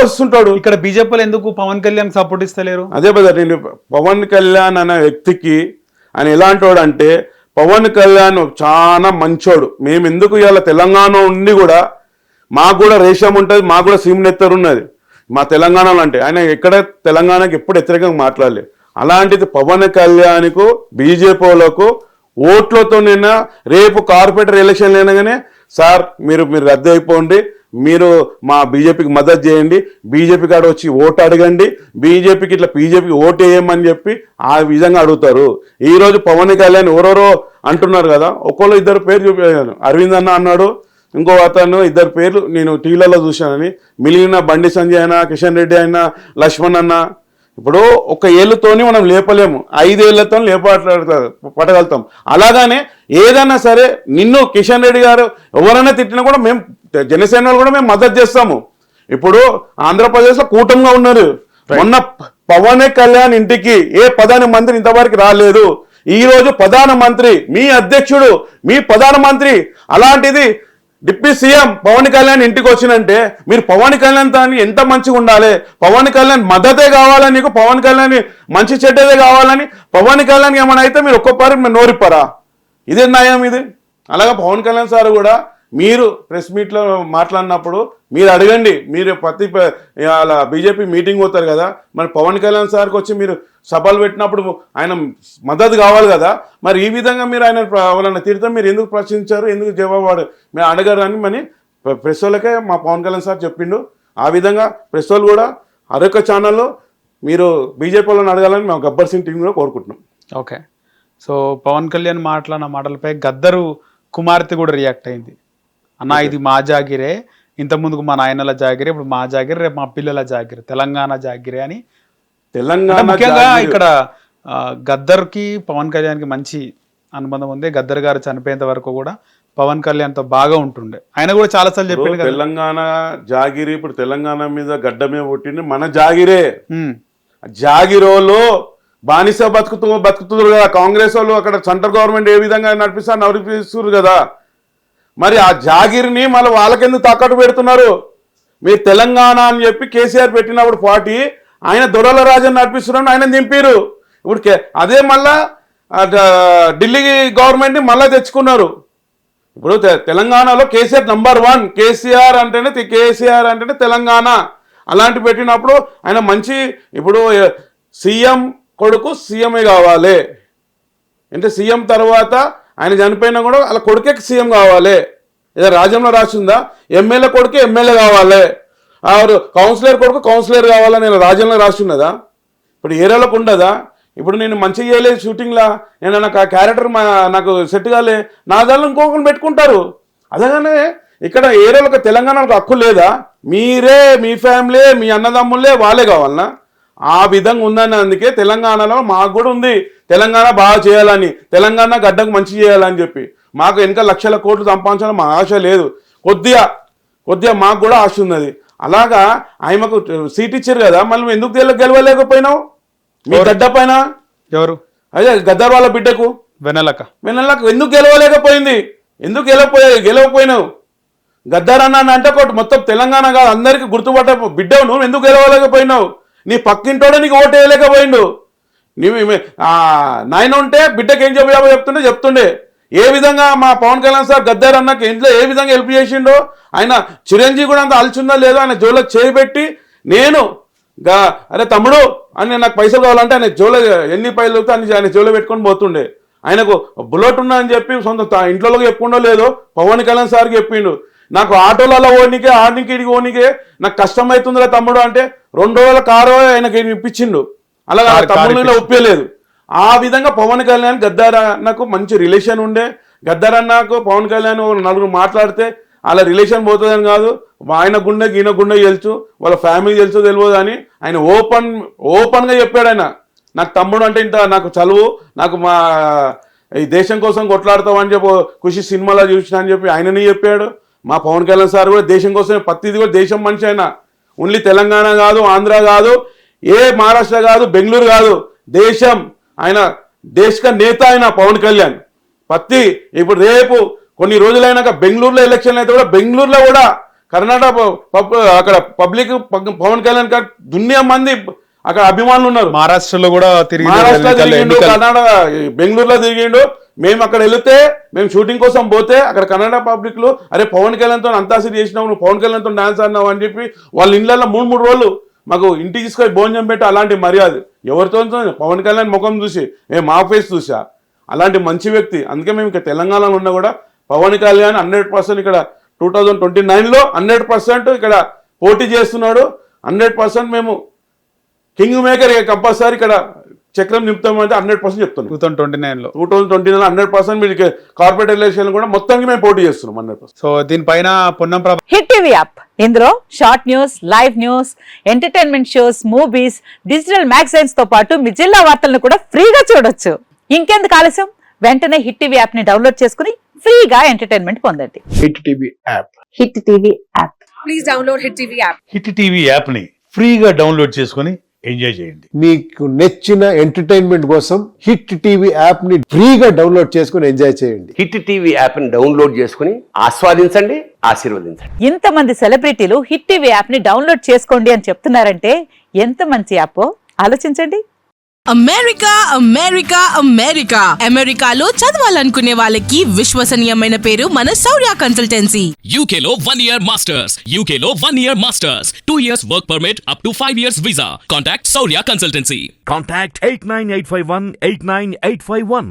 వస్తుంటాడు. ఇక్కడ బీజేపీలో ఎందుకు పవన్ కళ్యాణ్ సపోర్ట్ ఇస్తలేరు? అదే బ్రదర్, నేను పవన్ కళ్యాణ్ అనే వ్యక్తికి ఆయన ఎలాంటి వాడు అంటే, పవన్ కళ్యాణ్ చాలా మంచోడు. మేము ఎందుకు ఇవాళ తెలంగాణ ఉండి కూడా మాకు కూడా రేషం ఉంటుంది, మాకు కూడా సీమ్ నెత్తరు ఉన్నది మా తెలంగాణలో. అంటే ఆయన ఎక్కడ తెలంగాణకి ఎప్పుడు వ్యతిరేకంగా మాట్లాడలేదు. అలాంటిది పవన్ కళ్యాణ్కు బీజేపీలకు ఓట్లతో నిన్న రేపు కార్పొరేటర్ ఎలక్షన్లు అయినగానే సార్ మీరు రద్దు అయిపోండి, మీరు మా బీజేపీకి మద్దతు చేయండి, బీజేపీ కాడ వచ్చి ఓటు అడగండి, బీజేపీకి ఇట్లా బీజేపీకి ఓటు వేయమని చెప్పి ఆ విధంగా అడుగుతారు. ఈరోజు పవన్ కళ్యాణ్ ఎవరెవరో అంటున్నారు కదా, ఒక్కొక్కరు ఇద్దరు పేరు చూపించాను. అరవింద్ అన్న అన్నాడు, ఇంకో అతను ఇద్దరు పేర్లు నేను టీవీలలో చూశానని. మిగిలిన బండి సంజయ్ అయినా, కిషన్ రెడ్డి అయినా, లక్ష్మణ్ అన్న, ఇప్పుడు ఒక ఏళ్ళతోని మనం లేపలేము, 5 ఏళ్లతో పట్టగలుగుతాం. అలాగానే ఏదైనా సరే నిన్ను కిషన్ రెడ్డి గారు ఎవరైనా తిట్టినా కూడా మేము జనసేన కూడా మేము మద్దతు చేస్తాము. ఇప్పుడు ఆంధ్రప్రదేశ్లో కూటమిగా ఉన్నారు. మొన్న పవన్ కళ్యాణ్ ఇంటికి ఏ ప్రధానమంత్రి ఇంతవరకు రాలేదు. ఈ రోజు ప్రధానమంత్రి మీ అధ్యక్షుడు, మీ ప్రధానమంత్రి, అలాంటిది డిప్యూటీ సీఎం పవన్ కళ్యాణ్ ఇంటికి వచ్చినంటే మీరు పవన్ కళ్యాణ్ తాని ఎంత మంచిగా ఉండాలి, పవన్ కళ్యాణ్ మద్దతే కావాలని, నీకు పవన్ కళ్యాణ్ మంచి చెడ్డదే కావాలని, పవన్ కళ్యాణ్ ఏమైనా అయితే మీరు ఒక్కొక్కరు మీరు నోరిప్పరా? ఇదే న్యాయం ఇది. అలాగే పవన్ కళ్యాణ్ సార్ కూడా మీరు ప్రెస్ మీట్లో మాట్లాడినప్పుడు మీరు అడగండి, మీరు ప్రతి అలా బీజేపీ మీటింగ్ పోతారు కదా, మరి పవన్ కళ్యాణ్ సార్కి వచ్చి మీరు సభలు పెట్టినప్పుడు ఆయన మద్దతు కావాలి కదా, మరి ఈ విధంగా మీరు ఆయన వాళ్ళని తిడితే మీరు ఎందుకు ప్రశ్నించారు, ఎందుకు జవాబు మీరు అడగారు అని మరి ప్రెస్ వాళ్ళకే మా పవన్ కళ్యాణ్ సార్ చెప్పిండు. ఆ విధంగా ప్రెస్ వాళ్ళు కూడా అరొక ఛానల్లో మీరు బీజేపీ వాళ్ళని అడగాలని మేము గబ్బర్ సింగ్ టీం కూడా కోరుకుంటున్నాం. ఓకే, సో పవన్ కళ్యాణ్ మాట్లాడిన మాటలపై గద్దరు కుమార్తె కూడా రియాక్ట్ అయింది. అన్న ఇది మా జాగిరే, ఇంతకుముందుకు మా నాయనల జాగిరే, ఇప్పుడు మా జాగిరే, రేపు మా పిల్లల జాగిరే, తెలంగాణ జాగిరే అని. తెలంగాణ ముఖ్యంగా ఇక్కడ గద్దర్కి పవన్ కళ్యాణ్కి మంచి అనుబంధం ఉంది. గద్దర్ గారు చనిపోయేంత వరకు కూడా పవన్ కళ్యాణ్తో బాగా ఉంటుండే. ఆయన కూడా చాలాసార్లు చెప్పిండు తెలంగాణ జాగిరి, ఇప్పుడు తెలంగాణ మీద గడ్డమే పుట్టింది మన జాగిరే. జాగిరోలో బానిస బతుకుతున్నారు కదా కాంగ్రెస్ వాళ్ళు. అక్కడ సెంట్రల్ గవర్నమెంట్ ఏ విధంగా నడిపిస్తున్నారు కదా, మరి ఆ జాగిరిని మళ్ళీ వాళ్ళకెందుకు తాకట్టు పెడుతున్నారు? మీరు తెలంగాణ అని చెప్పి కేసీఆర్ పెట్టినప్పుడు పార్టీ ఆయన దొరల రాజని నడిపిస్తున్నాడు, ఆయన దింపారు. ఇప్పుడు అదే మళ్ళా ఢిల్లీ గవర్నమెంట్ని మళ్ళీ తెచ్చుకున్నారు. ఇప్పుడు తెలంగాణలో కేసీఆర్ నంబర్ 1, కేసీఆర్ అంటేనే తెలంగాణ. అలాంటి పెట్టినప్పుడు ఆయన మంచి, ఇప్పుడు సీఎం కొడుకు సీఎంఏ కావాలి అంటే సీఎం తర్వాత ఆయన చనిపోయినా కూడా అలా కొడుకే సీఎం కావాలి. ఏదో రాజ్యంలో రాసిందా ఎమ్మెల్యే కొడుకు ఎమ్మెల్యే కావాలి, కౌన్సిలర్ కొడుకు కౌన్సిలర్ కావాలని నేను రాజ్యంలో రాస్తున్నదా? ఇప్పుడు ఏరియాలకు ఉండదా? ఇప్పుడు నేను మంచిగా చేయలేదు షూటింగ్లా, నేను నాకు ఆ క్యారెక్టర్ నాకు సెట్ కాలే, నా దానిలో ఇంకొకరు పెట్టుకుంటారు. అలాగనే ఇక్కడ ఏరియాలకు తెలంగాణకు హక్కు లేదా? మీరే, మీ ఫ్యామిలీ, మీ అన్నదమ్ములే వాళ్ళే కావాలన్నా? ఆ విధంగా ఉందని, అందుకే తెలంగాణలో మాకు కూడా ఉంది తెలంగాణ బాగా చేయాలని, తెలంగాణ గడ్డకు మంచి చేయాలని చెప్పి. మాకు వెనక లక్షల కోట్లు సంపాదించాలని మా ఆశ లేదు, కొద్దిగా మాకు కూడా ఆశ ఉన్నది. అలాగా ఆయనకు సీట్ ఇచ్చారు కదా, మళ్ళీ ఎందుకు గెలవలేకపోయినావు మీ గడ్డ పైన? ఎవరు? అదే గద్దర్ వాళ్ళ బిడ్డకు వెన్నెలక ఎందుకు గెలవలేకపోయింది? ఎందుకు గెలవపోయినావు? గద్దర్ అన్న అంటే మొత్తం తెలంగాణ కాదు అందరికి గుర్తుపట్ట బిడ్డవు, నువ్వు ఎందుకు గెలవలేకపోయినావు? నీ పక్కింటోడే నీకు ఓటు వేయలేకపోయిండు. నీవు నాయన ఉంటే బిడ్డకి ఏం చెప్తుండే. ఏ విధంగా మా పవన్ కళ్యాణ్ సార్ గద్దర్ అన్నకి ఇంట్లో ఏ విధంగా హెల్ప్ చేసిండో, ఆయన చిరంజీవి కూడా అంత అలచుందో లేదో ఆయన జోలో చేయబెట్టి, నేను అరే తమ్ముడు అని నాకు పైసలు కావాలంటే ఆయన జోలో ఎన్ని పైసలు దొరికితే అన్ని ఆయన జోలో పెట్టుకొని పోతుండే. ఆయనకు బుల్లెట్ ఉన్నా అని చెప్పి సొంత ఇంట్లోకి చెప్పుకుండో లేదో పవన్ కళ్యాణ్ సార్కి చెప్పిండు, నాకు ఆటోలలో ఓనికే ఆడికి ఓనికే నాకు కష్టమవుతుందిరా తమ్ముడు అంటే 2 రోజుల కారు ఆయనకి ఇప్పించిండు. అలాగే తమ్ముళ్ళలో ఒప్పలేదు. ఆ విధంగా పవన్ కళ్యాణ్ గద్దర్ అన్నకు మంచి రిలేషన్ ఉండే. గద్దర్ అన్నకు పవన్ కళ్యాణ్ నలుగురు మాట్లాడితే అలా రిలేషన్ పోతుందని కాదు, ఆయన గుండె ఈయన గుండె తెలుసు, వాళ్ళ ఫ్యామిలీ తెలుసు తెలియదు అని ఆయన ఓపెన్గా చెప్పాడు. ఆయన నాకు తమ్ముడు అంటే ఇంత నాకు చదువు, నాకు మా ఈ దేశం కోసం కొట్లాడతామని చెప్పి ఖుషి సినిమాలో చూసిన అని చెప్పి ఆయనని చెప్పాడు. మా పవన్ కళ్యాణ్ సార్ కూడా దేశం కోసం ప్రతిది కూడా దేశం మనిషి. ఆయన ఓన్లీ తెలంగాణ కాదు, ఆంధ్ర కాదు, ఏ మహారాష్ట్ర కాదు, బెంగళూరు కాదు, దేశం ఆయన దేశక నేత ఆయన పవన్ కళ్యాణ్. ఇప్పుడు రేపు కొన్ని రోజులైనాక బెంగళూరులో ఎలక్షన్ అయితే కూడా బెంగళూరులో కూడా కర్ణాటక అక్కడ పబ్లిక్ పవన్ కళ్యాణ్ గారు దునియా మంది అక్కడ అభిమానులు ఉన్నారు. మహారాష్ట్రలో కూడా మహారాష్ట్ర తిరిగిండు, కర్ణాటక బెంగళూరులో తిరిగిండు. మేము అక్కడ వెళితే మేము షూటింగ్ కోసం పోతే అక్కడ కన్నడ పబ్లిక్ లో అరే పవన్ కళ్యాణ్తో అంతాసిరి చేసినావు, నువ్వు పవన్ కళ్యాణ్తో డాన్స్ ఆడినావు అని చెప్పి వాళ్ళ ఇళ్ళల్లో 3 రోజులు మాకు ఇంటికి తీసుకొని భోజనం పెట్టి అలాంటి మర్యాద ఎవరితో పవన్ కళ్యాణ్ ముఖం చూసి మా ఫేస్ చూసా అలాంటి మంచి వ్యక్తి. అందుకే మేము ఇక్కడ తెలంగాణలో ఉన్నా కూడా పవన్ కళ్యాణ్ 100% ఇక్కడ 2029లో 100% ఇక్కడ పోటీ చేస్తున్నాడు. 100% మేము కింగ్ మేకర్ కంపల్సరీ ఇక్కడ చక్రం నింపుతామంటే 100% చెప్తున్నాం. 2029లో 100% మీరు కార్పొరేట్ ఎలక్షన్ కూడా మొత్తానికి మేము పోటీ చేస్తున్నాం 100%. సో దీనిపైన పొన్నం ప్రభా హిట్ టీవీ యాప్ ఇందులో short news, live news, entertainment shows, movies, digital magazines తో పాటు మీ జిల్లా వార్తలను కూడా ఫ్రీగా చూడొచ్చు. ఇంకెందుకు ఆలస్యం, వెంటనే హిట్ టీవీ యాప్ ని డౌన్లోడ్ చేసుకుని ఫ్రీగా ఎంటర్టైన్మెంట్ పొందండి. Hit TV app. Hit TV app. Please download Hit TV app. Hit TV యాప్ని ఫ్రీగా డౌన్లోడ్ చేసుకొని ఎంజాయ్ చేయండి. మీకు నచ్చిన ఎంటర్టైన్మెంట్ కోసం హిట్ టీవీ యాప్ ని ఫ్రీగా డౌన్లోడ్ చేసుకుని ఎంజాయ్ చేయండి. హిట్ టీవీ యాప్ని డౌన్లోడ్ చేసుకుని ఆస్వాదించండి, ఆశీర్వదించండి. ఇంతమంది సెలబ్రిటీలు హిట్ టీవీ యాప్ ని డౌన్లోడ్ చేసుకోండి అని చెప్తున్నారంటే ఎంత మంచి యాప్ ఆలోచించండి. అమెరికా అమెరికా అమెరికా అమెరికాలో చదవాలనుకునే వాళ్ళకి విశ్వసనీయమైన పేరు మన శౌర్య కన్సల్టెన్సీ. UK లో 1 year masters. UK లో 1 year masters. 2 years work permit up to 5 years visa. Contact Saurya Consultancy. Contact 89851 89851.